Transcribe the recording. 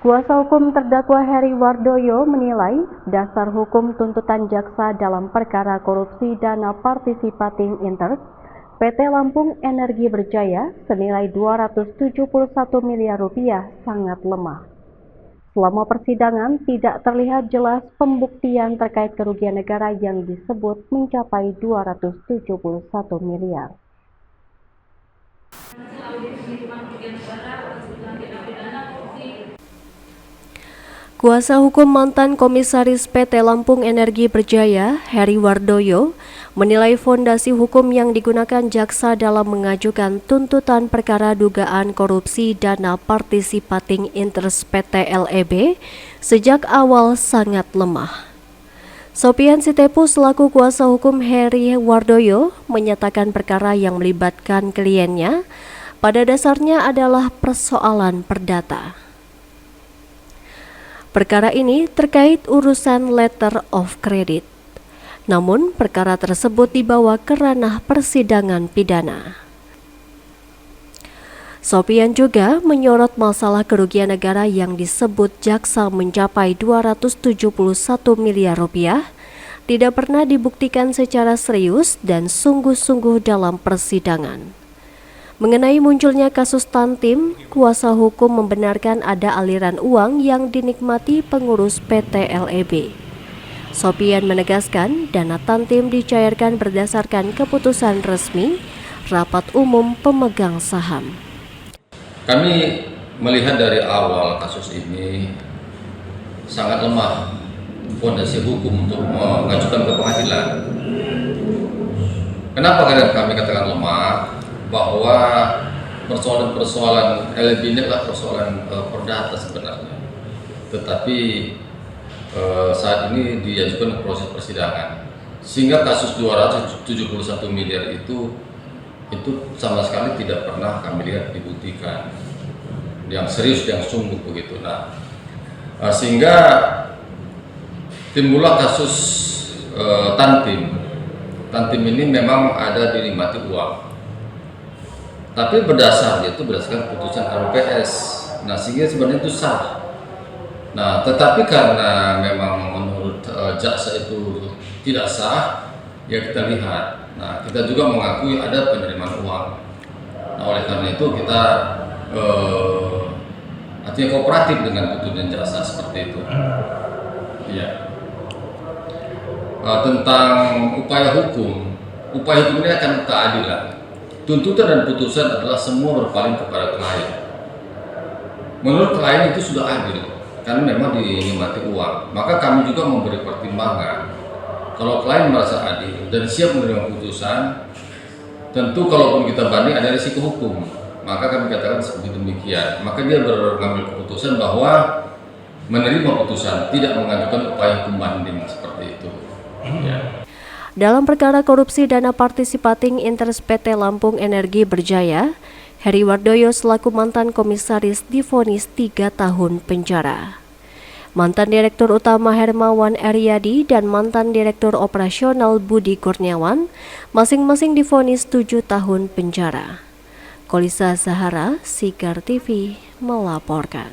Kuasa hukum terdakwa Heri Wardoyo menilai dasar hukum tuntutan jaksa dalam perkara korupsi dana partisipating interest PT Lampung Energi Berjaya senilai 271 miliar rupiah sangat lemah. Selama persidangan tidak terlihat jelas pembuktian terkait kerugian negara yang disebut mencapai 271 miliar. Kuasa hukum mantan Komisaris PT Lampung Energi Berjaya, Heri Wardoyo, menilai fondasi hukum yang digunakan jaksa dalam mengajukan tuntutan perkara dugaan korupsi dana partisipating interest PT LEB sejak awal sangat lemah. Sopian Sitepu selaku kuasa hukum Heri Wardoyo menyatakan perkara yang melibatkan kliennya pada dasarnya adalah persoalan perdata. Perkara ini terkait urusan letter of credit. Namun, perkara tersebut dibawa ke ranah persidangan pidana. Sopian juga menyorot masalah kerugian negara yang disebut jaksa mencapai 271 miliar rupiah, tidak pernah dibuktikan secara serius dan sungguh-sungguh dalam persidangan. Mengenai munculnya kasus Tantim, kuasa hukum membenarkan ada aliran uang yang dinikmati pengurus PT LEB. Sopian menegaskan dana Tantim dicairkan berdasarkan keputusan resmi rapat umum pemegang saham. Kami melihat dari awal kasus ini sangat lemah fondasi hukum untuk mengajukan ke pengadilan. Kenapa kami katakan lemah? Bahwa persoalan-persoalan LEB ini adalah persoalan perdata sebenarnya, tetapi saat ini diajukan ke proses persidangan, sehingga kasus 271 miliar itu sama sekali tidak pernah kami lihat dibuktikan yang serius, yang sungguh begitu. Nah, sehingga timbullah kasus Tantim. Tantim ini memang ada dinikmati uang, tapi berdasarkan putusan RPS. Nah, sehingga sebenarnya itu sah. Nah, tetapi karena memang menurut jaksa itu tidak sah, ya kita lihat. Nah, kita juga mengakui ada penerimaan uang. Nah, oleh karena itu kita artinya kooperatif dengan putusan jaksa seperti itu. Ya. Tentang upaya hukum ini akan keadilan. Tuntutan dan putusan adalah semua berpaling kepada klien. Menurut klien itu sudah adil, karena memang dinikmati uang. Maka kami juga memberi pertimbangan. Kalau klien merasa adil dan siap menerima putusan, tentu kalaupun kita banding ada risiko hukum. Maka kami katakan seperti demikian. Maka dia mengambil keputusan bahwa menerima putusan, tidak mengajukan upaya hukum banding seperti itu. Ya. Dalam perkara korupsi dana partisipating interest PT Lampung Energi Berjaya, Heri Wardoyo selaku mantan komisaris divonis 3 tahun penjara. Mantan Direktur Utama Hermawan Eryadi dan mantan Direktur Operasional Budi Kurniawan masing-masing divonis 7 tahun penjara. Kolisa Zahara, Sigar TV melaporkan.